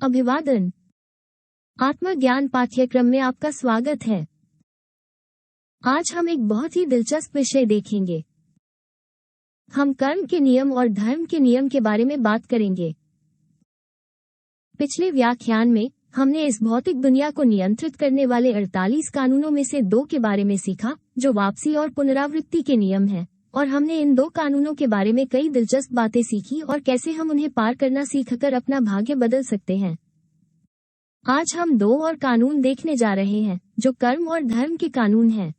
अभिवादन। आत्मज्ञान पाठ्यक्रम में आपका स्वागत है। आज हम एक बहुत ही दिलचस्प विषय देखेंगे। हम कर्म के नियम और धर्म के नियम के बारे में बात करेंगे। पिछले व्याख्यान में हमने इस भौतिक दुनिया को नियंत्रित करने वाले 48 कानूनों में से 2 के बारे में सीखा, जो वापसी और पुनरावृत्ति के नियम हैं, और हमने इन 2 कानूनों के बारे में कई दिलचस्प बातें सीखी और कैसे हम उन्हें पार करना सीखकर अपना भाग्य बदल सकते हैं। आज हम 2 और कानून देखने जा रहे हैं, जो कर्म और धर्म के कानून हैं।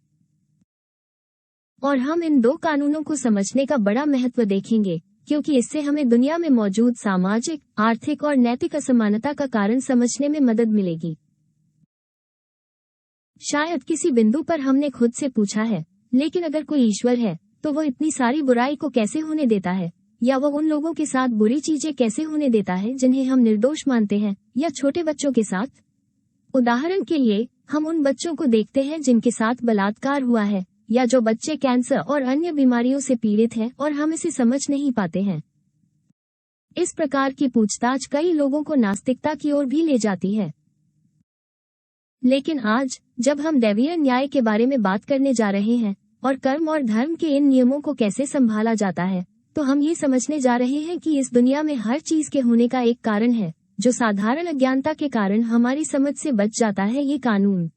और हम इन 2 कानूनों को समझने का बड़ा महत्व देखेंगे, क्योंकि इससे हमें दुनिया में मौजूद सामाजिक, आर्थिक और नैतिक असमानता का कारण समझने में मदद मिलेगी। शायद किसी बिंदु पर हमने खुद से पूछा है, लेकिन अगर कोई ईश्वर है तो वो इतनी सारी बुराई को कैसे होने देता है, या वो उन लोगों के साथ बुरी चीजें कैसे होने देता है जिन्हें हम निर्दोष मानते हैं, या छोटे बच्चों के साथ। उदाहरण के लिए, हम उन बच्चों को देखते हैं जिनके साथ बलात्कार हुआ है, या जो बच्चे कैंसर और अन्य बीमारियों से पीड़ित हैं और हम इसे समझ नहीं पाते हैं। इस प्रकार की पूछताछ कई लोगों को नास्तिकता की ओर भी ले जाती है। लेकिन आज, जब हम दैवीय न्याय के बारे में बात करने जा रहे हैं और कर्म और धर्म के इन नियमों को कैसे संभाला जाता है, तो हम ये समझने जा रहे हैं कि इस दुनिया में हर चीज के होने का एक कारण है, जो साधारण अज्ञानता के कारण हमारी समझ से बच जाता है, ये कानून।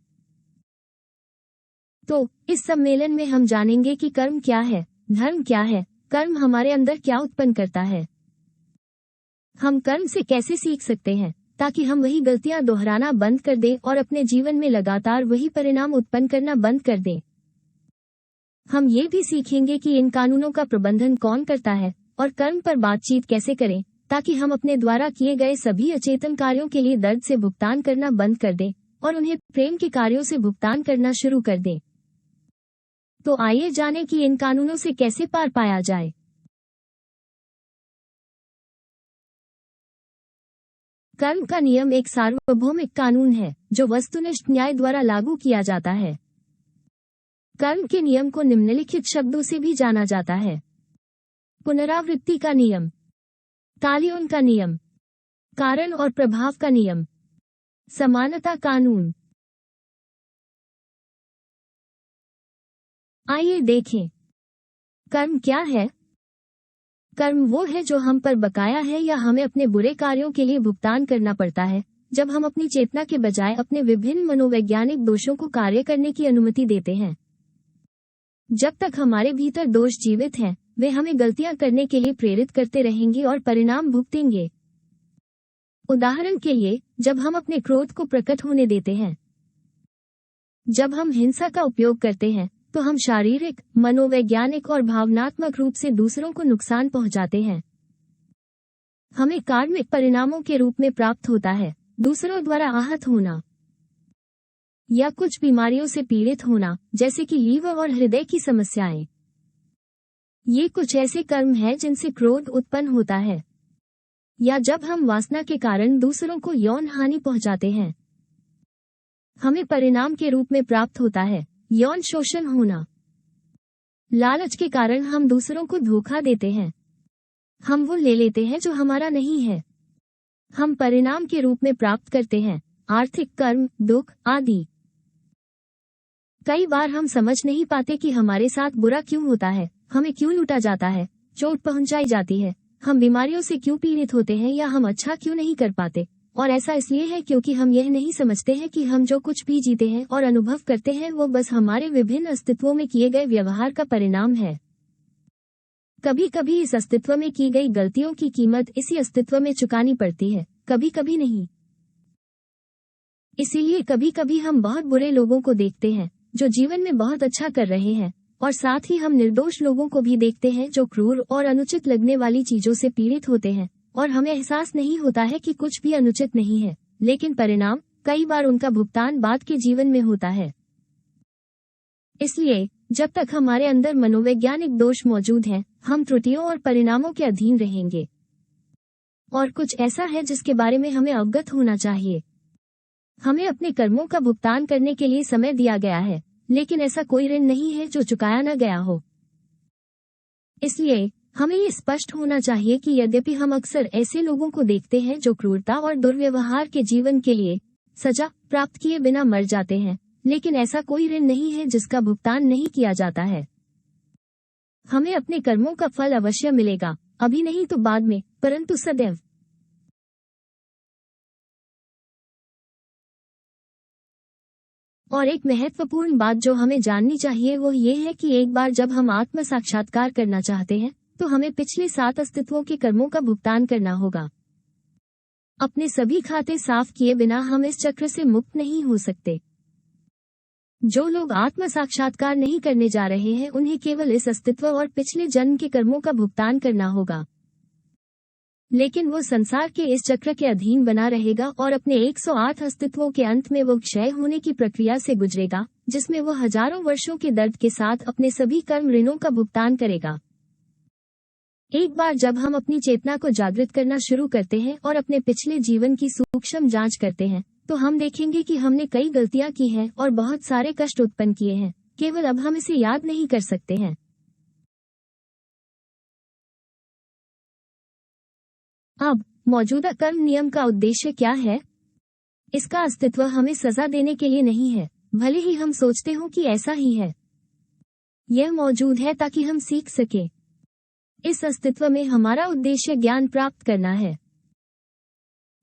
तो इस सम्मेलन में हम जानेंगे कि कर्म क्या है, धर्म क्या है, कर्म हमारे अंदर क्या उत्पन्न करता है, हम कर्म से कैसे सीख सकते हैं ताकि हम वही गलतियां दोहराना बंद कर दें और अपने जीवन में लगातार वही परिणाम उत्पन्न करना बंद कर दें। हम ये भी सीखेंगे कि इन कानूनों का प्रबंधन कौन करता है और कर्म पर बातचीत कैसे करें ताकि हम अपने द्वारा किए गए सभी अचेतन कार्यों के लिए दर्द से भुगतान करना बंद कर दें और उन्हें प्रेम के कार्यों से भुगतान करना शुरू कर दें। तो आइए जानें कि इन कानूनों से कैसे पार पाया जाए। कर्म का नियम एक सार्वभौमिक कानून है जो वस्तुनिष्ठ न्याय द्वारा लागू किया जाता है। कर्म के नियम को निम्नलिखित शब्दों से भी जाना जाता है: पुनरावृत्ति का नियम, कालियोन का नियम, कारण और प्रभाव का नियम, समानता कानून। आइए देखें, कर्म क्या है। कर्म वो है जो हम पर बकाया है या हमें अपने बुरे कार्यों के लिए भुगतान करना पड़ता है, जब हम अपनी चेतना के बजाय अपने विभिन्न मनोवैज्ञानिक दोषों को कार्य करने की अनुमति देते हैं। जब तक हमारे भीतर दोष जीवित हैं, वे हमें गलतियां करने के लिए प्रेरित करते रहेंगे और परिणाम भुगतेंगे। उदाहरण के लिए, जब हम अपने क्रोध को प्रकट होने देते हैं, जब हम हिंसा का उपयोग करते हैं, तो हम शारीरिक, मनोवैज्ञानिक और भावनात्मक रूप से दूसरों को नुकसान पहुंचाते हैं। हमें कार्मिक परिणामों के रूप में प्राप्त होता है दूसरों द्वारा आहत होना या कुछ बीमारियों से पीड़ित होना, जैसे कि लीवर और हृदय की समस्याएं। ये कुछ ऐसे कर्म हैं जिनसे क्रोध उत्पन्न होता है। या जब हम वासना के कारण दूसरों को यौन हानि पहुंचाते हैं, हमें परिणाम के रूप में प्राप्त होता है यौन शोषण होना। लालच के कारण हम दूसरों को धोखा देते हैं, हम वो ले लेते हैं जो हमारा नहीं है। हम परिणाम के रूप में प्राप्त करते हैं आर्थिक कर्म, दुख आदि। कई बार हम समझ नहीं पाते कि हमारे साथ बुरा क्यों होता है, हमें क्यों लूटा जाता है, चोट पहुंचाई जाती है, हम बीमारियों से क्यों पीड़ित होते हैं, या हम अच्छा क्यों नहीं कर पाते। और ऐसा इसलिए है क्योंकि हम यह नहीं समझते हैं कि हम जो कुछ भी जीते हैं और अनुभव करते हैं वो बस हमारे विभिन्न अस्तित्वों में किए गए व्यवहार का परिणाम है। कभी कभी इस अस्तित्व में की गई गलतियों की कीमत इसी अस्तित्व में चुकानी पड़ती है, कभी कभी नहीं। इसीलिए कभी कभी हम बहुत बुरे लोगों को देखते हैं जो जीवन में बहुत अच्छा कर रहे हैं, और साथ ही हम निर्दोष लोगों को भी देखते हैं जो क्रूर और अनुचित लगने वाली चीजों से पीड़ित होते हैं, और हमें एहसास नहीं होता है कि कुछ भी अनुचित नहीं है, लेकिन परिणाम कई बार उनका भुगतान बाद के जीवन में होता है। इसलिए जब तक हमारे अंदर मनोवैज्ञानिक दोष मौजूद हैं, हम त्रुटियों और परिणामों के अधीन रहेंगे। और कुछ ऐसा है जिसके बारे में हमें अवगत होना चाहिए। हमें अपने कर्मों का भुगतान करने के लिए समय दिया गया है, लेकिन ऐसा कोई ऋण नहीं है जो चुकाया न गया हो। इसलिए हमें ये स्पष्ट होना चाहिए कि यद्यपि हम अक्सर ऐसे लोगों को देखते हैं जो क्रूरता और दुर्व्यवहार के जीवन के लिए सजा प्राप्त किए बिना मर जाते हैं, लेकिन ऐसा कोई ऋण नहीं है जिसका भुगतान नहीं किया जाता है। हमें अपने कर्मों का फल अवश्य मिलेगा, अभी नहीं तो बाद में, परंतु सदैव। और एक महत्वपूर्ण बात जो हमें जाननी चाहिए वो ये है कि एक बार जब हम आत्म साक्षात्कार करना चाहते हैं तो हमें पिछले 7 अस्तित्वों के कर्मों का भुगतान करना होगा। अपने सभी खाते साफ किए बिना हम इस चक्र से मुक्त नहीं हो सकते। जो लोग आत्म साक्षात्कार नहीं करने जा रहे हैं उन्हें केवल इस अस्तित्व और पिछले जन्म के कर्मों का भुगतान करना होगा, लेकिन वो संसार के इस चक्र के अधीन बना रहेगा और अपने 108 अस्तित्वों के अंत में वो क्षय होने की प्रक्रिया से गुजरेगा, जिसमें वो हजारों वर्षों के दर्द के साथ अपने सभी कर्म ऋणों का भुगतान करेगा। एक बार जब हम अपनी चेतना को जागृत करना शुरू करते हैं और अपने पिछले जीवन की सूक्ष्म जांच करते हैं तो हम देखेंगे कि हमने कई गलतियां की हैं और बहुत सारे कष्ट उत्पन्न किए हैं, केवल अब हम इसे याद नहीं कर सकते हैं। अब मौजूदा कर्म नियम का उद्देश्य क्या है? इसका अस्तित्व हमें सजा देने के लिए नहीं है, भले ही हम सोचते हो कि ऐसा ही है। यह मौजूद है ताकि हम सीख सके। इस अस्तित्व में हमारा उद्देश्य ज्ञान प्राप्त करना है।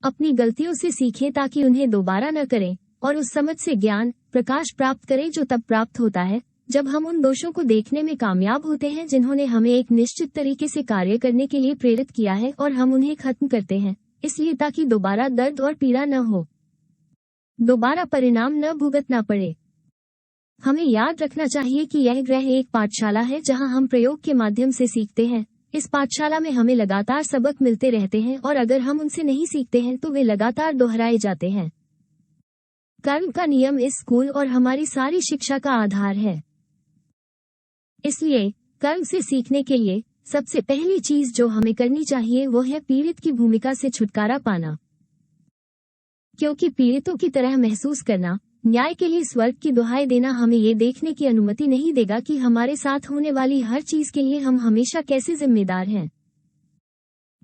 अपनी गलतियों से सीखें ताकि उन्हें दोबारा न करें और उस समझ से ज्ञान प्रकाश प्राप्त करें जो तब प्राप्त होता है जब हम उन दोषों को देखने में कामयाब होते हैं जिन्होंने हमें एक निश्चित तरीके से कार्य करने के लिए प्रेरित किया है और हम उन्हें खत्म करते हैं, इसलिए ताकि दोबारा दर्द और पीड़ा न हो, दोबारा परिणाम न भुगतना पड़े। हमें याद रखना चाहिए कि यह ग्रह एक पाठशाला है जहां हम प्रयोग के माध्यम से सीखते हैं। इस पाठशाला में हमें लगातार सबक मिलते रहते हैं और अगर हम उनसे नहीं सीखते हैं तो वे लगातार दोहराए जाते हैं। कर्म का नियम इस स्कूल और हमारी सारी शिक्षा का आधार है। इसलिए कर्म से सीखने के लिए सबसे पहली चीज जो हमें करनी चाहिए वो है पीड़ित की भूमिका से छुटकारा पाना, क्योंकि पीड़ितों की तरह महसूस करना, न्याय के लिए स्वर्ग की दुहाई देना हमें ये देखने की अनुमति नहीं देगा कि हमारे साथ होने वाली हर चीज के लिए हम हमेशा कैसे जिम्मेदार हैं।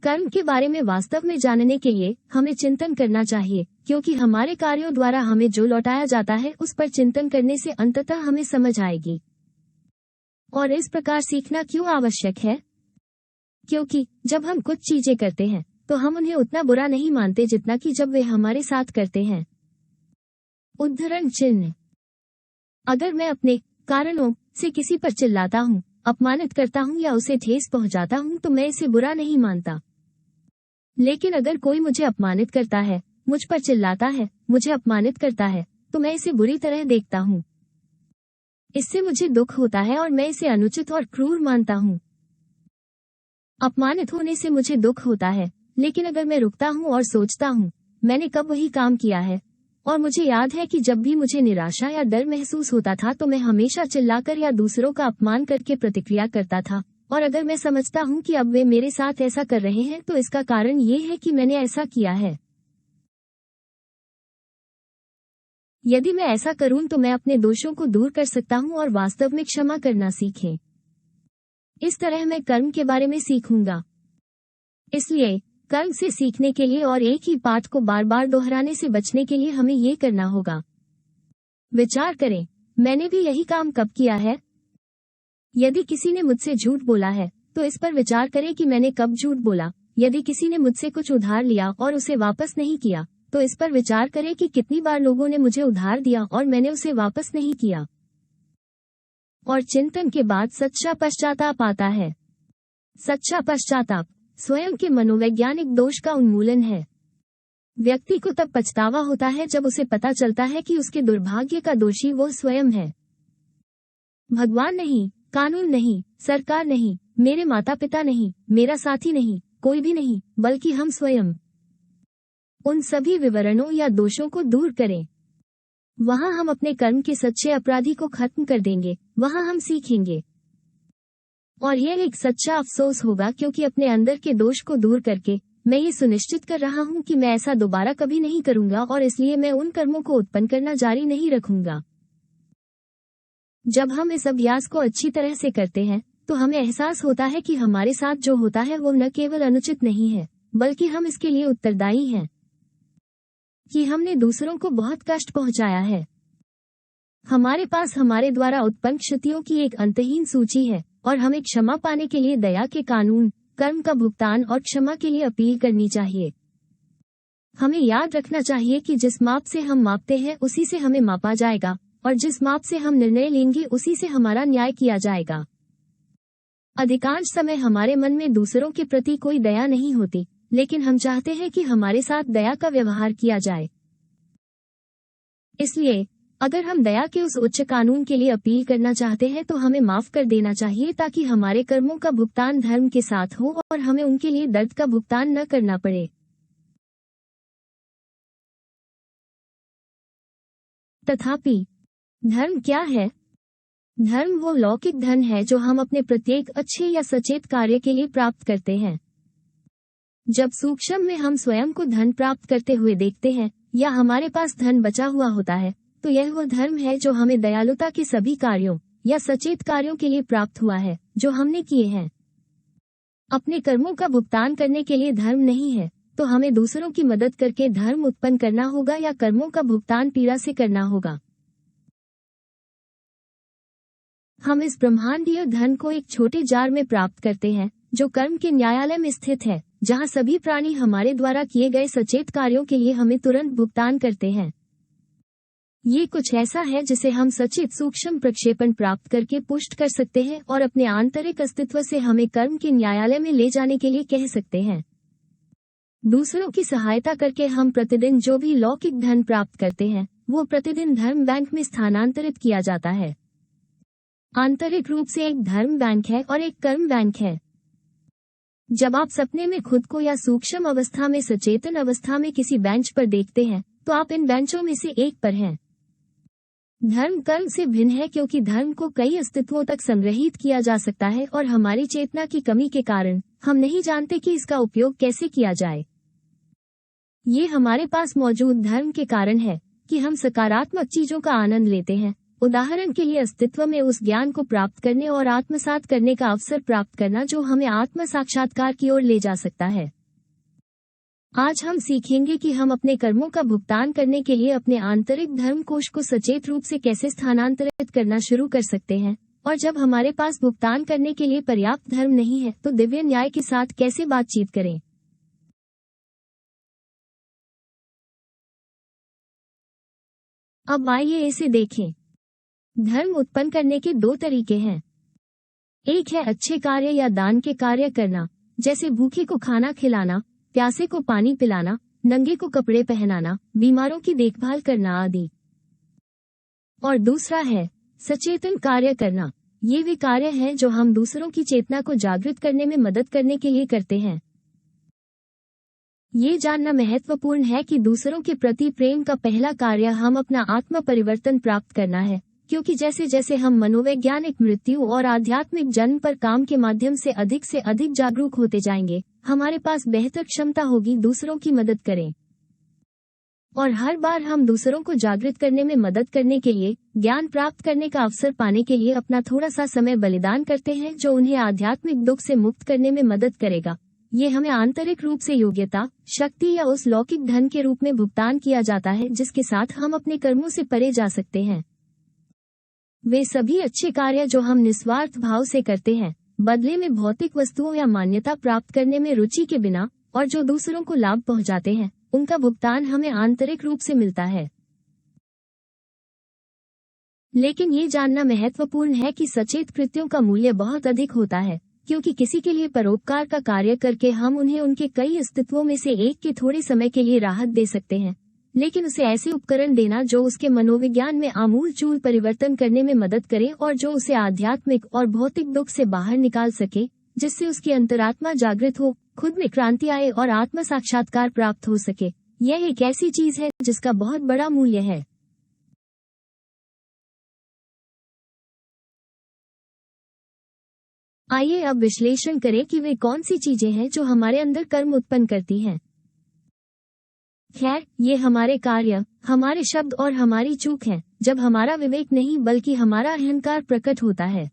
कर्म के बारे में वास्तव में जानने के लिए हमें चिंतन करना चाहिए, क्योंकि हमारे कार्यों द्वारा हमें जो लौटाया जाता है उस पर चिंतन करने से अंततः हमें समझ आएगी। और इस प्रकार सीखना क्यों आवश्यक है? क्योंकि जब हम कुछ चीजें करते हैं तो हम उन्हें उतना बुरा नहीं मानते जितना कि जब वे हमारे साथ करते हैं। उद्धरण चिन्ह। अगर मैं अपने कारणों से किसी पर चिल्लाता हूँ, अपमानित करता हूँ या उसे ठेस पहुँचाता हूँ तो मैं इसे बुरा नहीं मानता। लेकिन अगर कोई मुझे अपमानित करता है, मुझ पर चिल्लाता है, मुझे अपमानित करता है, तो मैं इसे बुरी तरह देखता हूँ। इससे मुझे दुख होता है और मैं इसे अनुचित और क्रूर मानता हूँ। अपमानित होने से मुझे दुख होता है, लेकिन अगर मैं रुकता हूँ और सोचता हूँ मैंने कब वही काम किया है, और मुझे याद है कि जब भी मुझे निराशा या डर महसूस होता था तो मैं हमेशा चिल्लाकर या दूसरों का अपमान करके प्रतिक्रिया करता था, और अगर मैं समझता हूँ कि अब वे मेरे साथ ऐसा कर रहे हैं तो इसका कारण ये है कि मैंने ऐसा किया है। यदि मैं ऐसा करूं तो मैं अपने दोषों को दूर कर सकता हूं और वास्तव में क्षमा करना सीखें। इस तरह मैं कर्म के बारे में सीखूंगा। इसलिए कर्म से सीखने के लिए और एक ही पाठ को बार बार दोहराने से बचने के लिए हमें ये करना होगा। विचार करें, मैंने भी यही काम कब किया है? यदि किसी ने मुझसे झूठ बोला है तो इस पर विचार करें कि मैंने कब झूठ बोला। यदि किसी ने मुझसे कुछ उधार लिया और उसे वापस नहीं किया तो इस पर विचार करें कि कितनी बार लोगों ने मुझे उधार दिया और मैंने उसे वापस नहीं किया। और चिंतन के बाद सच्चा पश्चाताप आता है। सच्चा पश्चाताप स्वयं के मनोवैज्ञानिक दोष का उन्मूलन है। व्यक्ति को तब पछतावा होता है जब उसे पता चलता है कि उसके दुर्भाग्य का दोषी वो स्वयं है। भगवान नहीं, कानून नहीं, सरकार नहीं, मेरे माता पिता नहीं, मेरा साथी नहीं, कोई भी नहीं, बल्कि हम स्वयं। उन सभी विवरणों या दोषों को दूर करें। वहां हम अपने कर्म के सच्चे अपराधी को खत्म कर देंगे, वहां हम सीखेंगे। और यह एक सच्चा अफसोस होगा, क्योंकि अपने अंदर के दोष को दूर करके मैं ये सुनिश्चित कर रहा हूं कि मैं ऐसा दोबारा कभी नहीं करूंगा और इसलिए मैं उन कर्मों को उत्पन्न करना जारी नहीं रखूंगा। जब हम इस अभ्यास को अच्छी तरह से करते हैं तो हमें एहसास होता है कि हमारे साथ जो होता है वो न केवल अनुचित नहीं है, बल्कि हम इसके लिए उत्तरदायी हैं कि हमने दूसरों को बहुत कष्ट पहुंचाया है। हमारे पास हमारे द्वारा उत्पन्न क्षतियों की एक अंतहीन सूची है और हमें क्षमा पाने के लिए दया के कानून, कर्म का भुगतान और क्षमा के लिए अपील करनी चाहिए। हमें याद रखना चाहिए कि जिस माप से हम मापते हैं उसी से हमें मापा जाएगा, और जिस माप से हम निर्णय लेंगे उसी से हमारा न्याय किया जाएगा। अधिकांश समय हमारे मन में दूसरों के प्रति कोई दया नहीं होती, लेकिन हम चाहते हैं कि हमारे साथ दया का व्यवहार किया जाए। इसलिए अगर हम दया के उस उच्च कानून के लिए अपील करना चाहते हैं तो हमें माफ कर देना चाहिए, ताकि हमारे कर्मों का भुगतान धर्म के साथ हो और हमें उनके लिए दर्द का भुगतान न करना पड़े। तथापि धर्म क्या है? धर्म वो लौकिक धन है जो हम अपने प्रत्येक अच्छे या सचेत कार्य के लिए प्राप्त करते हैं। जब सूक्ष्म में हम स्वयं को धन प्राप्त करते हुए देखते हैं या हमारे पास धन बचा हुआ होता है, तो यह वो धर्म है जो हमें दयालुता के सभी कार्यों या सचेत कार्यों के लिए प्राप्त हुआ है जो हमने किए हैं। अपने कर्मों का भुगतान करने के लिए धर्म नहीं है, तो हमें दूसरों की मदद करके धर्म उत्पन्न करना होगा या कर्मों का भुगतान पीड़ा से करना होगा। हम इस ब्रह्मांडीय धन को एक छोटे जार में प्राप्त करते हैं जो कर्म के न्यायालय में स्थित है, जहां सभी प्राणी हमारे द्वारा किए गए सचेत कार्यों के लिए हमें तुरंत भुगतान करते हैं। ये कुछ ऐसा है जिसे हम सचेत सूक्ष्म प्रक्षेपण प्राप्त करके पुष्ट कर सकते हैं और अपने आंतरिक अस्तित्व से हमें कर्म के न्यायालय में ले जाने के लिए कह सकते हैं। दूसरों की सहायता करके हम प्रतिदिन जो भी लौकिक धन प्राप्त करते हैं वो प्रतिदिन धर्म बैंक में स्थानांतरित किया जाता है। आंतरिक रूप से एक धर्म बैंक है और एक कर्म बैंक है। जब आप सपने में खुद को या सूक्ष्म अवस्था में सचेतन अवस्था में किसी बेंच पर देखते हैं तो आप इन बेंचों में से एक पर हैं। धर्म कर्म से भिन्न है क्योंकि धर्म को कई अस्तित्वों तक संग्रहित किया जा सकता है और हमारी चेतना की कमी के कारण हम नहीं जानते कि इसका उपयोग कैसे किया जाए। ये हमारे पास मौजूद धर्म के कारण है कि हम सकारात्मक चीजों का आनंद लेते हैं। उदाहरण के लिए अस्तित्व में उस ज्ञान को प्राप्त करने और आत्मसात करने का अवसर प्राप्त करना जो हमें आत्म साक्षात्कार की ओर ले जा सकता है। आज हम सीखेंगे कि हम अपने कर्मों का भुगतान करने के लिए अपने आंतरिक धर्म कोश को सचेत रूप से कैसे स्थानांतरित करना शुरू कर सकते हैं, और जब हमारे पास भुगतान करने के लिए पर्याप्त धर्म नहीं है तो दिव्य न्याय के साथ कैसे बातचीत करें। अब आइए इसे देखें। धर्म उत्पन्न करने के दो तरीके हैं। एक है अच्छे कार्य या दान के कार्य करना, जैसे भूखे को खाना खिलाना, प्यासे को पानी पिलाना, नंगे को कपड़े पहनाना, बीमारों की देखभाल करना आदि। और दूसरा है सचेतन कार्य करना। ये वे कार्य हैं जो हम दूसरों की चेतना को जागृत करने में मदद करने के लिए करते हैं। ये जानना महत्वपूर्ण है कि दूसरों के प्रति प्रेम का पहला कार्य हम अपना आत्म परिवर्तन प्राप्त करना है, क्योंकि जैसे जैसे हम मनोवैज्ञानिक मृत्यु और आध्यात्मिक जन्म पर काम के माध्यम से अधिक जागरूक होते जाएंगे, हमारे पास बेहतर क्षमता होगी दूसरों की मदद करें। और हर बार हम दूसरों को जागृत करने में मदद करने के लिए, ज्ञान प्राप्त करने का अवसर पाने के लिए अपना थोड़ा सा समय बलिदान करते हैं जो उन्हें आध्यात्मिक दुख से मुक्त करने में मदद करेगा। ये हमें आंतरिक रूप से योग्यता, शक्ति या उस लौकिक धन के रूप में भुगतान किया जाता है जिसके साथ हम अपने कर्मों से परे जा सकते हैं। वे सभी अच्छे कार्य जो हम निस्वार्थ भाव से करते हैं, बदले में भौतिक वस्तुओं या मान्यता प्राप्त करने में रुचि के बिना, और जो दूसरों को लाभ पहुंचाते हैं, उनका भुगतान हमें आंतरिक रूप से मिलता है। लेकिन ये जानना महत्वपूर्ण है कि सचेत कृत्यों का मूल्य बहुत अधिक होता है, क्योंकि किसी के लिए परोपकार का कार्य करके हम उन्हें उनके कई अस्तित्वों में से एक के थोड़े समय के लिए राहत दे सकते हैं, लेकिन उसे ऐसे उपकरण देना जो उसके मनोविज्ञान में आमूल-चूल परिवर्तन करने में मदद करे और जो उसे आध्यात्मिक और भौतिक दुख से बाहर निकाल सके, जिससे उसकी अंतरात्मा जागृत हो, खुद में क्रांति आए और आत्म साक्षात्कार प्राप्त हो सके, यह एक ऐसी चीज है जिसका बहुत बड़ा मूल्य है। आइए अब विश्लेषण करें कि वे कौन सी चीजें हैं जो हमारे अंदर कर्म उत्पन्न करती हैं। खैर, ये हमारे कार्य, हमारे शब्द और हमारी चूक हैं, जब हमारा विवेक नहीं बल्कि हमारा अहंकार प्रकट होता है।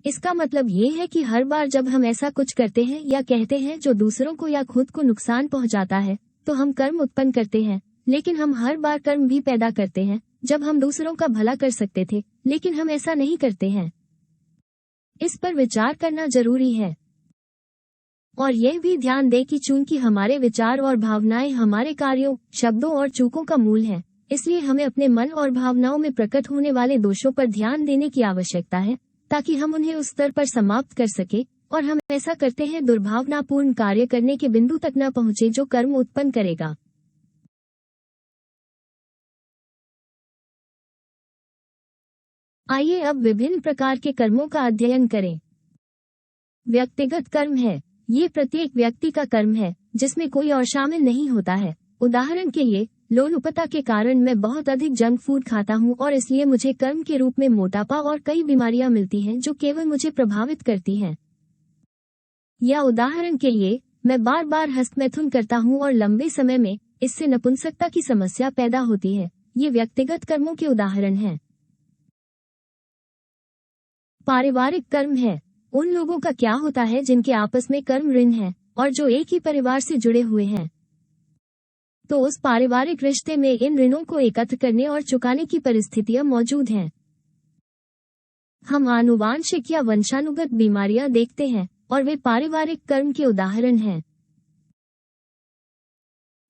इसका मतलब ये है कि हर बार जब हम ऐसा कुछ करते हैं या कहते हैं जो दूसरों को या खुद को नुकसान पहुंचाता है, तो हम कर्म उत्पन्न करते हैं। लेकिन हम हर बार कर्म भी पैदा करते हैं जब हम दूसरों का भला कर सकते थे, लेकिन हम ऐसा नहीं करते हैं। इस पर विचार करना जरूरी है। और यह भी ध्यान दें कि चूंकि हमारे विचार और भावनाएं हमारे कार्यों, शब्दों और चूकों का मूल है, इसलिए हमें अपने मन और भावनाओं में प्रकट होने वाले दोषों पर ध्यान देने की आवश्यकता है, ताकि हम उन्हें उस स्तर पर समाप्त कर सके और हम ऐसा करते हैं दुर्भावनापूर्ण कार्य करने के बिंदु तक न पहुंचे जो कर्म उत्पन्न करेगा। आइए अब विभिन्न प्रकार के कर्मों का अध्ययन करें। व्यक्तिगत कर्म है। ये प्रत्येक व्यक्ति का कर्म है जिसमें कोई और शामिल नहीं होता है। उदाहरण के लिए, लोलुपता के कारण मैं बहुत अधिक जंक फूड खाता हूँ और इसलिए मुझे कर्म के रूप में मोटापा और कई बीमारियां मिलती हैं जो केवल मुझे प्रभावित करती हैं। या उदाहरण के लिए, मैं बार बार हस्तमैथुन करता हूँ और लंबे समय में इससे नपुंसकता की समस्या पैदा होती है। ये व्यक्तिगत कर्मों के उदाहरण हैं। पारिवारिक कर्म है। उन लोगों का क्या होता है जिनके आपस में कर्म ऋण है और जो एक ही परिवार से जुड़े हुए हैं, तो उस पारिवारिक रिश्ते में इन ऋणों को एकत्र करने और चुकाने की परिस्थितियां मौजूद हैं। हम आनुवांशिक या वंशानुगत बीमारियां देखते हैं और वे पारिवारिक कर्म के उदाहरण हैं।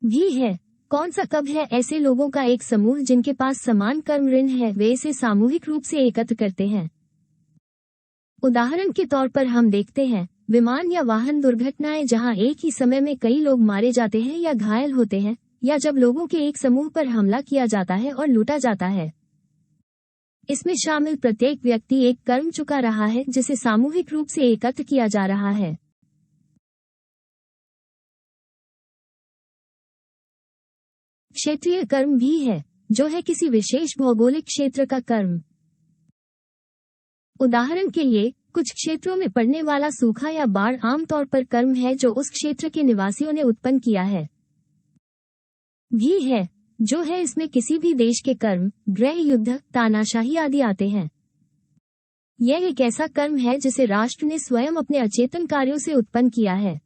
भी है। कौन सा कब है? ऐसे लोगों का एक समूह जिनके पास समान कर्म ऋण है, वे इसे सामूहिक रूप से एकत्र करते हैं। उदाहरण के तौर पर हम देखते हैं विमान या वाहन दुर्घटनाएं जहां एक ही समय में कई लोग मारे जाते हैं या घायल होते हैं, या जब लोगों के एक समूह पर हमला किया जाता है और लूटा जाता है। इसमें शामिल प्रत्येक व्यक्ति एक कर्म चुका रहा है जिसे सामूहिक रूप से एकत्र किया जा रहा है। क्षेत्रीय कर्म भी है, जो है किसी विशेष भौगोलिक क्षेत्र का कर्म। उदाहरण के लिए, कुछ क्षेत्रों में पड़ने वाला सूखा या बाढ़ आमतौर पर कर्म है जो उस क्षेत्र के निवासियों ने उत्पन्न किया है। भी है, जो है इसमें किसी भी देश के कर्म, गृह युद्ध, तानाशाही आदि आते हैं। यह एक ऐसा कर्म है जिसे राष्ट्र ने स्वयं अपने अचेतन कार्यों से उत्पन्न किया है।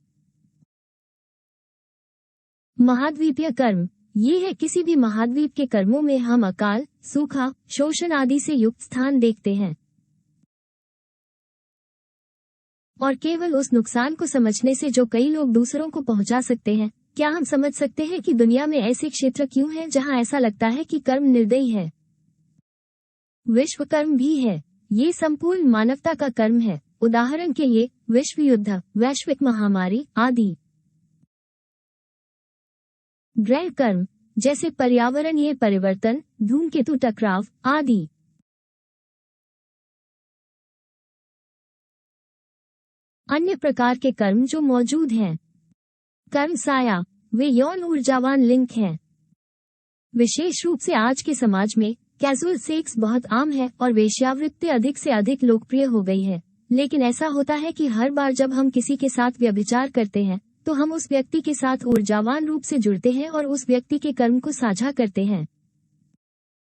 महाद्वीपीय कर्म, ये है किसी भी महाद्वीप के कर्मों में हम अकाल, सूखा, शोषण आदि से युक्त स्थान देखते हैं। और केवल उस नुकसान को समझने से जो कई लोग दूसरों को पहुंचा सकते हैं, क्या हम समझ सकते हैं कि दुनिया में ऐसे क्षेत्र क्यों हैं जहां ऐसा लगता है कि कर्म निर्दयी है। विश्व कर्म भी है। ये संपूर्ण मानवता का कर्म है। उदाहरण के लिए, विश्व युद्ध, वैश्विक महामारी आदि। गृह कर्म, जैसे पर्यावरणीय परिवर्तन, धूमकेतु टकराव आदि। अन्य प्रकार के कर्म जो मौजूद हैं। कर्म साया, वे यौन ऊर्जावान लिंक हैं। विशेष रूप से आज के समाज में कैजुअल सेक्स बहुत आम है और वेश्यावृत्ति अधिक से अधिक लोकप्रिय हो गई है। लेकिन ऐसा होता है कि हर बार जब हम किसी के साथ व्यभिचार करते हैं, तो हम उस व्यक्ति के साथ ऊर्जावान रूप से जुड़ते हैं और उस व्यक्ति के कर्म को साझा करते हैं।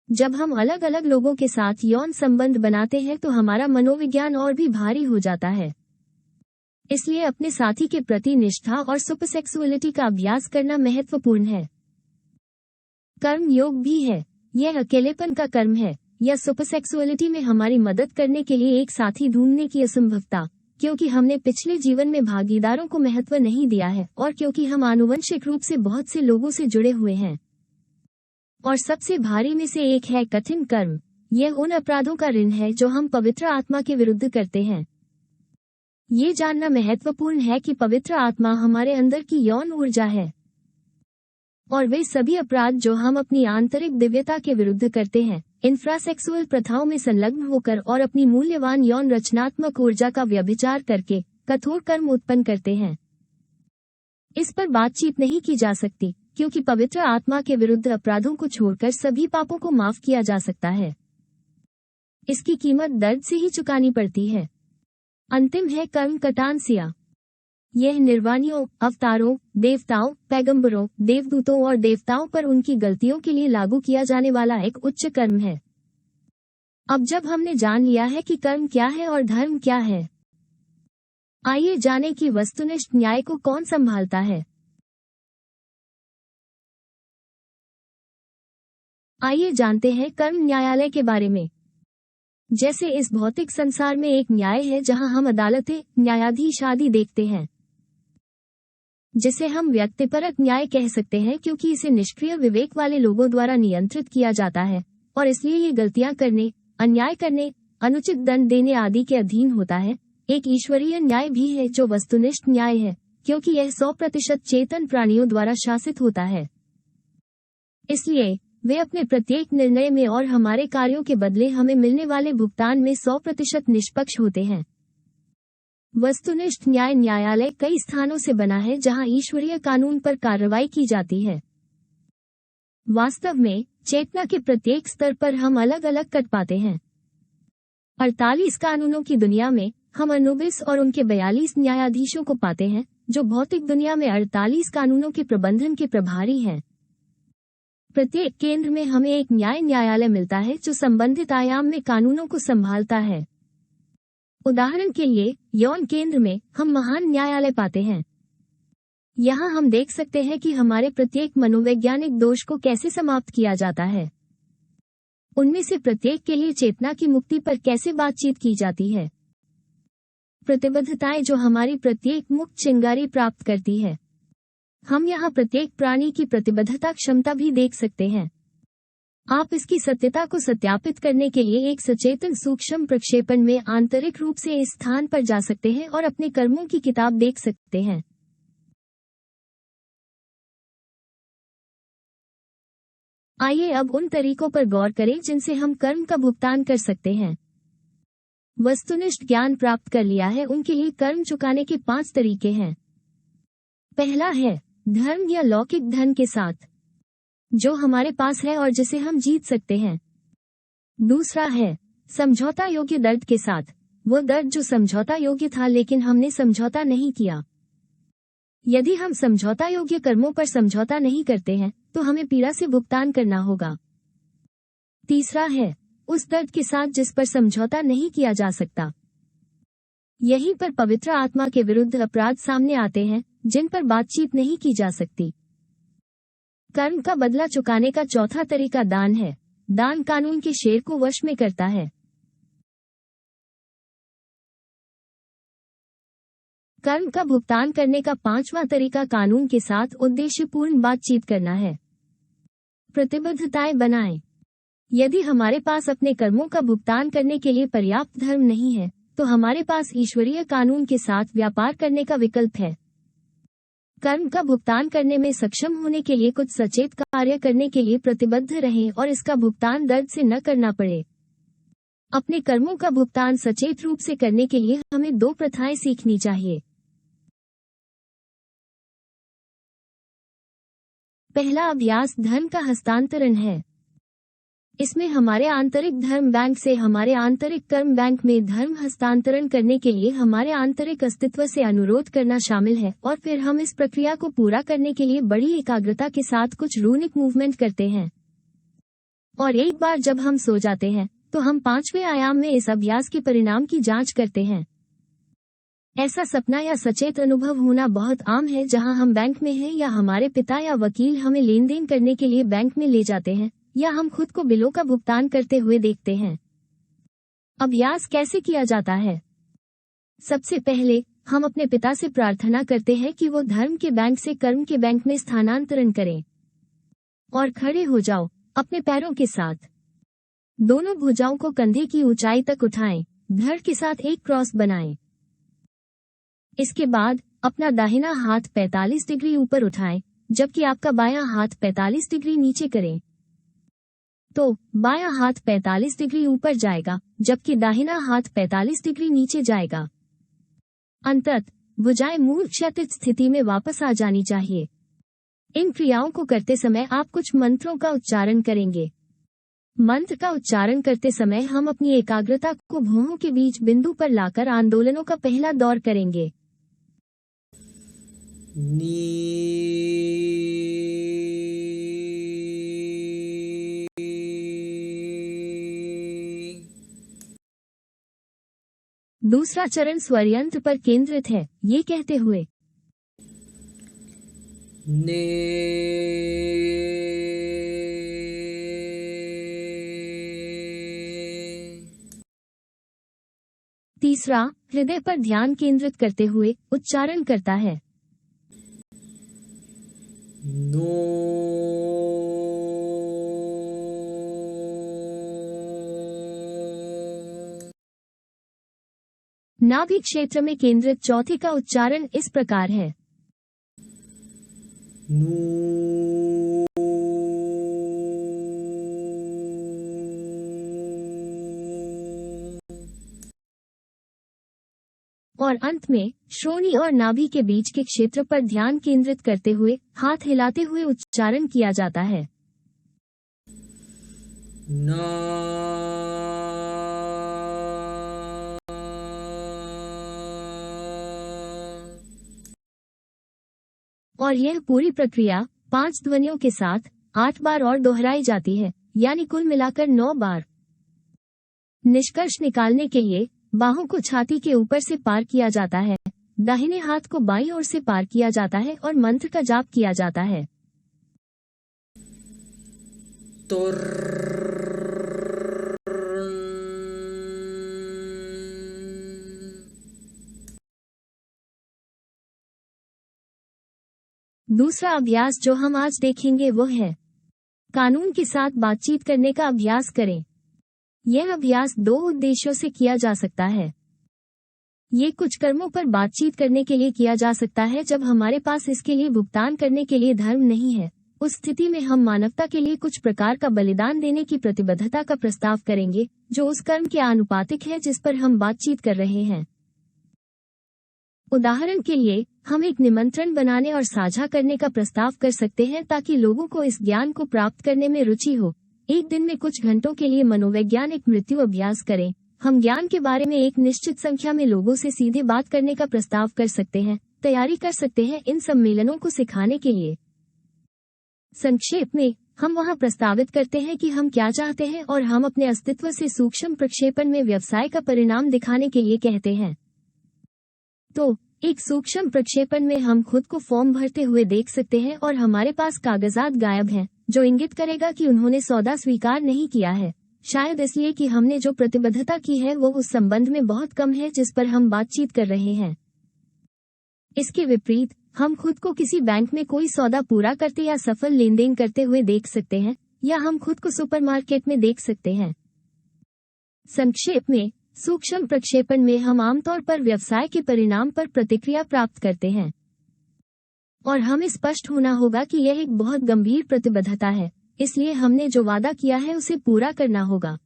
जब हम अलग अलग लोगों के साथ यौन संबंध बनाते हैं तो हमारा मनोविज्ञान और भी भारी हो जाता है। इसलिए अपने साथी के प्रति निष्ठा और सुपरसेक्सुअलिटी का अभ्यास करना महत्वपूर्ण है। कर्म योग भी है। यह अकेलेपन का कर्म है या सुपरसेक्सुअलिटी में हमारी मदद करने के लिए एक साथी ढूंढने की असंभवता, क्योंकि हमने पिछले जीवन में भागीदारों को महत्व नहीं दिया है और क्योंकि हम आनुवंशिक रूप से बहुत से लोगों से जुड़े हुए हैं। और सबसे भारी में से एक है कठिन कर्म। यह उन अपराधों का ऋण है जो हम पवित्र आत्मा के विरुद्ध करते हैं। ये जानना महत्वपूर्ण है कि पवित्र आत्मा हमारे अंदर की यौन ऊर्जा है, और वे सभी अपराध जो हम अपनी आंतरिक दिव्यता के विरुद्ध करते हैं, इंफ्रासेक्सुअल प्रथाओं में संलग्न होकर और अपनी मूल्यवान यौन रचनात्मक ऊर्जा का व्यभिचार करके कठोर कर्म उत्पन्न करते हैं। इस पर बातचीत नहीं की जा सकती, क्योंकि पवित्र आत्मा के विरुद्ध अपराधों को छोड़कर सभी पापों को माफ किया जा सकता है। इसकी कीमत दर्द से ही चुकानी पड़ती है। अंतिम है कर्म कटानसिया। यह निर्वाणियों, अवतारों, देवताओं, पैगंबरों, देवदूतों और देवताओं पर उनकी गलतियों के लिए लागू किया जाने वाला एक उच्च कर्म है। अब जब हमने जान लिया है कि कर्म क्या है और धर्म क्या है, आइए जाने कि वस्तुनिष्ठ न्याय को कौन संभालता है। आइए जानते हैं कर्म न्यायालय के बारे में। जैसे इस भौतिक संसार में एक न्याय है जहां हम अदालतें, न्यायाधीश आदि देखते हैं, जिसे हम व्यक्तिपरक न्याय कह सकते हैं क्योंकि इसे निष्क्रिय विवेक वाले लोगों द्वारा नियंत्रित किया जाता है और इसलिए ये गलतियां करने, अन्याय करने, अनुचित दंड देने आदि के अधीन होता है। एक ईश्वरीय न्याय भी है जो वस्तुनिष्ठ न्याय है क्योंकि यह 100% चेतन प्राणियों द्वारा शासित होता है, इसलिए वे अपने प्रत्येक निर्णय में और हमारे कार्यों के बदले हमें मिलने वाले भुगतान में 100% निष्पक्ष होते हैं। वस्तुनिष्ठ न्याय न्यायालय कई स्थानों से बना है जहां ईश्वरीय कानून पर कार्रवाई की जाती है। वास्तव में चेतना के प्रत्येक स्तर पर हम अलग अलग कट पाते हैं। 48 कानूनों की दुनिया में हम अनुबिस और उनके 42 न्यायाधीशों को पाते हैं जो भौतिक दुनिया में 48 कानूनों के प्रबंधन के प्रभारी हैं। प्रत्येक केंद्र में हमें एक न्यायालय मिलता है जो संबंधित आयाम में कानूनों को संभालता है। उदाहरण के लिए यौन केंद्र में हम महान न्यायालय पाते हैं। यहाँ हम देख सकते हैं कि हमारे प्रत्येक मनोवैज्ञानिक दोष को कैसे समाप्त किया जाता है। उनमें से प्रत्येक के लिए चेतना की मुक्ति पर कैसे बातचीत की जाती है। प्रतिबद्धताएं जो हमारी प्रत्येक मुक्त चिंगारी प्राप्त करती है। हम यहाँ प्रत्येक प्राणी की प्रतिबद्धता क्षमता भी देख सकते हैं। आप इसकी सत्यता को सत्यापित करने के लिए एक सचेतन सूक्ष्म प्रक्षेपण में आंतरिक रूप से इस स्थान पर जा सकते हैं और अपने कर्मों की किताब देख सकते हैं। आइए अब उन तरीकों पर गौर करें जिनसे हम कर्म का भुगतान कर सकते हैं। वस्तुनिष्ठ ज्ञान प्राप्त कर लिया है उनके लिए कर्म चुकाने के 5 तरीके हैं। पहला है धर्म या लौकिक धन के साथ, जो हमारे पास है और जिसे हम जीत सकते हैं। दूसरा है समझौता योग्य दर्द के साथ, वो दर्द जो समझौता योग्य था लेकिन हमने समझौता नहीं किया। यदि हम समझौता योग्य कर्मों पर समझौता नहीं करते हैं तो हमें पीड़ा से भुगतान करना होगा। तीसरा है उस दर्द के साथ जिस पर समझौता नहीं किया जा सकता। यहीं पर पवित्र आत्मा के विरुद्ध अपराध सामने आते हैं जिन पर बातचीत नहीं की जा सकती। कर्म का बदला चुकाने का चौथा तरीका दान है। दान कानून के शेर को वश में करता है। कर्म का भुगतान करने का 5वां तरीका कानून के साथ उद्देश्यपूर्ण बातचीत करना है। प्रतिबद्धताएं बनाएं। यदि हमारे पास अपने कर्मों का भुगतान करने के लिए पर्याप्त धर्म नहीं है तो हमारे पास ईश्वरीय कानून के साथ व्यापार करने का विकल्प है। कर्म का भुगतान करने में सक्षम होने के लिए कुछ सचेत कार्य करने के लिए प्रतिबद्ध रहें और इसका भुगतान दर्द से न करना पड़े। अपने कर्मों का भुगतान सचेत रूप से करने के लिए हमें 2 प्रथाएं सीखनी चाहिए। पहला अभ्यास धन का हस्तांतरण है। इसमें हमारे आंतरिक धर्म बैंक से हमारे आंतरिक कर्म बैंक में धर्म हस्तांतरण करने के लिए हमारे आंतरिक अस्तित्व से अनुरोध करना शामिल है और फिर हम इस प्रक्रिया को पूरा करने के लिए बड़ी एकाग्रता के साथ कुछ रूनिक मूवमेंट करते हैं। और एक बार जब हम सो जाते हैं तो हम 5वें आयाम में इस अभ्यास के परिणाम की जांच करते हैं। ऐसा सपना या सचेत अनुभव होना बहुत आम है जहां हम बैंक में हैं या हमारे पिता या वकील हमें लेन देन करने के लिए बैंक में ले जाते हैं या हम खुद को बिलों का भुगतान करते हुए देखते हैं। अभ्यास कैसे किया जाता है? सबसे पहले हम अपने पिता से प्रार्थना करते हैं कि वो धर्म के बैंक से कर्म के बैंक में स्थानांतरण करें। और खड़े हो जाओ अपने पैरों के साथ। दोनों भुजाओं को कंधे की ऊंचाई तक उठाएं, धड़ के साथ एक क्रॉस बनाएं। इसके बाद अपना दाहिना हाथ 45 डिग्री ऊपर उठाएं, जबकि आपका बायां हाथ 45 डिग्री नीचे करें। तो बायां हाथ 45 डिग्री ऊपर जाएगा, जबकि दाहिना हाथ 45 डिग्री नीचे जाएगा। अंततः भुजाएं मूल क्षैतिज स्थिति में वापस आ जानी चाहिए। इन क्रियाओं को करते समय आप कुछ मंत्रों का उच्चारण करेंगे। मंत्र का उच्चारण करते समय हम अपनी एकाग्रता को भौहों के बीच बिंदु पर लाकर आंदोलनों का पहला दौर करेंगे। दूसरा चरण स्वरयंत्र पर केंद्रित है, ये कहते हुए ने। तीसरा हृदय पर ध्यान केंद्रित करते हुए उच्चारण करता है, नो। नाभि क्षेत्र में केंद्रित चौथे का उच्चारण इस प्रकार है, नू। और अंत में श्रोणि और नाभि के बीच के क्षेत्र पर ध्यान केंद्रित करते हुए हाथ हिलाते हुए उच्चारण किया जाता है, ना। और यह पूरी प्रक्रिया 5 ध्वनियों के साथ 8 बार और दोहराई जाती है, यानी कुल मिलाकर 9 बार। निष्कर्ष निकालने के लिए बाहों को छाती के ऊपर से पार किया जाता है, दाहिने हाथ को बाईं ओर से पार किया जाता है और मंत्र का जाप किया जाता है। दूसरा अभ्यास जो हम आज देखेंगे वो है कानून के साथ बातचीत करने का अभ्यास करें। यह अभ्यास 2 उद्देश्यों से किया जा सकता है। ये कुछ कर्मों पर बातचीत करने के लिए किया जा सकता है जब हमारे पास इसके लिए भुगतान करने के लिए धर्म नहीं है। उस स्थिति में हम मानवता के लिए कुछ प्रकार का बलिदान देने की प्रतिबद्धता का प्रस्ताव करेंगे, जो उस कर्म के आनुपातिक है जिस पर हम बातचीत कर रहे हैं। उदाहरण के लिए हम एक निमंत्रण बनाने और साझा करने का प्रस्ताव कर सकते हैं ताकि लोगों को इस ज्ञान को प्राप्त करने में रुचि हो। एक दिन में कुछ घंटों के लिए मनोवैज्ञानिक मृत्यु अभ्यास करें। हम ज्ञान के बारे में एक निश्चित संख्या में लोगों से सीधे बात करने का प्रस्ताव कर सकते हैं, तैयारी कर सकते हैं इन सम्मेलनों को सिखाने के लिए। संक्षेप में हम वहां प्रस्तावित करते हैं कि हम क्या चाहते हैं और हम अपने अस्तित्व से सूक्ष्म प्रक्षेपण में व्यवसाय का परिणाम दिखाने के लिए कहते हैं। तो एक सूक्ष्म प्रक्षेपण में हम खुद को फॉर्म भरते हुए देख सकते हैं और हमारे पास कागजात गायब हैं, जो इंगित करेगा कि उन्होंने सौदा स्वीकार नहीं किया है, शायद इसलिए कि हमने जो प्रतिबद्धता की है वो उस संबंध में बहुत कम है जिस पर हम बातचीत कर रहे हैं। इसके विपरीत हम खुद को किसी बैंक में कोई सौदा पूरा करते या सफल लेन देन करते हुए देख सकते हैं, या हम खुद को सुपरमार्केट में देख सकते हैं। संक्षेप में सूक्ष्म प्रक्षेपण में हम आमतौर पर व्यवसाय के परिणाम पर प्रतिक्रिया प्राप्त करते हैं, और हमें स्पष्ट होना होगा कि यह एक बहुत गंभीर प्रतिबद्धता है, इसलिए हमने जो वादा किया है उसे पूरा करना होगा।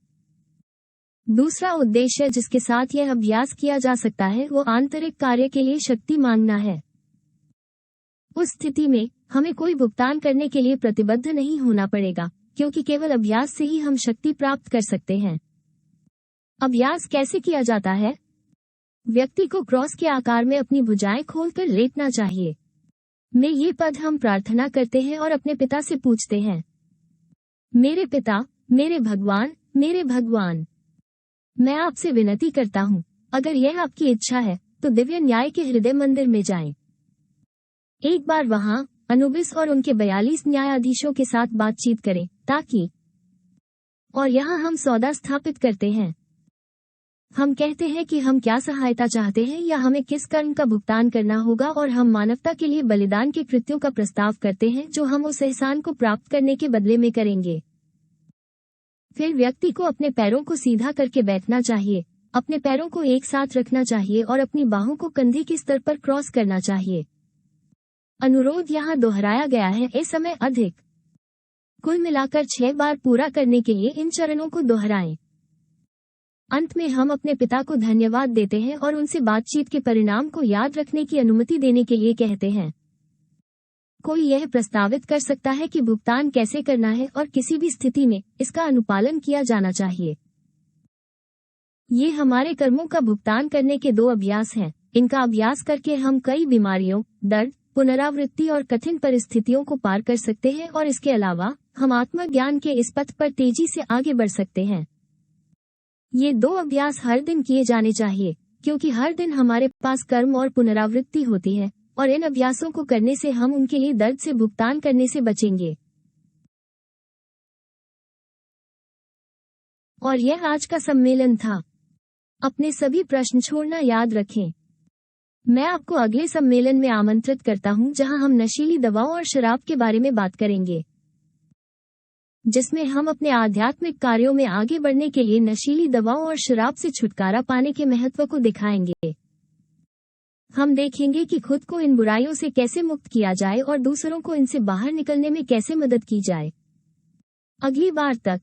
दूसरा उद्देश्य जिसके साथ यह अभ्यास किया जा सकता है वो आंतरिक कार्य के लिए शक्ति मांगना है। उस स्थिति में हमें कोई भुगतान करने के लिए प्रतिबद्ध नहीं होना पड़ेगा, क्योंकि केवल अभ्यास से ही हम शक्ति प्राप्त कर सकते हैं। अभ्यास कैसे किया जाता है? व्यक्ति को क्रॉस के आकार में अपनी भुजाएं खोलकर लेटना चाहिए। में ये पद हम प्रार्थना करते हैं और अपने पिता से पूछते हैं, मेरे पिता, मेरे भगवान, मेरे भगवान, मैं आपसे विनती करता हूँ, अगर यह आपकी इच्छा है तो दिव्य न्याय के हृदय मंदिर में जाएं। एक बार वहां अनुबिस और उनके 42 न्यायाधीशों के साथ बातचीत करें ताकि, और यहाँ हम सौदा स्थापित करते हैं। हम कहते हैं कि हम क्या सहायता चाहते हैं या हमें किस कर्म का भुगतान करना होगा, और हम मानवता के लिए बलिदान के कृत्यों का प्रस्ताव करते हैं जो हम उस एहसान को प्राप्त करने के बदले में करेंगे। फिर व्यक्ति को अपने पैरों को सीधा करके बैठना चाहिए, अपने पैरों को एक साथ रखना चाहिए और अपनी बाहों को कंधे के स्तर पर क्रॉस करना चाहिए। अनुरोध यहाँ दोहराया गया है, इस समय अधिक। कुल मिलाकर 6 बार पूरा करने के लिए इन चरणों को दोहराएं। अंत में हम अपने पिता को धन्यवाद देते हैं और उनसे बातचीत के परिणाम को याद रखने की अनुमति देने के लिए कहते हैं। कोई यह प्रस्तावित कर सकता है कि भुगतान कैसे करना है और किसी भी स्थिति में इसका अनुपालन किया जाना चाहिए। ये हमारे कर्मों का भुगतान करने के 2 अभ्यास हैं। इनका अभ्यास करके हम कई बीमारियों, दर्द, पुनरावृत्ति और कठिन परिस्थितियों को पार कर सकते हैं, और इसके अलावा हम आत्मज्ञान के इस पथ पर तेजी से आगे बढ़ सकते हैं। ये 2 अभ्यास हर दिन किए जाने चाहिए। क्योंकि हर दिन हमारे पास कर्म और पुनरावृत्ति होती है, और इन अभ्यासों को करने से हम उनके लिए दर्द से भुगतान करने से बचेंगे। और यह आज का सम्मेलन था। अपने सभी प्रश्न छोड़ना याद रखें। मैं आपको अगले सम्मेलन में आमंत्रित करता हूं, जहां हम नशीली दवाओं और शराब के बारे में बात करेंगे, जिसमें हम अपने आध्यात्मिक कार्यों में आगे बढ़ने के लिए नशीली दवाओं और शराब से छुटकारा पाने के महत्व को दिखाएंगे। हम देखेंगे कि खुद को इन बुराइयों से कैसे मुक्त किया जाए और दूसरों को इनसे बाहर निकलने में कैसे मदद की जाए। अगली बार तक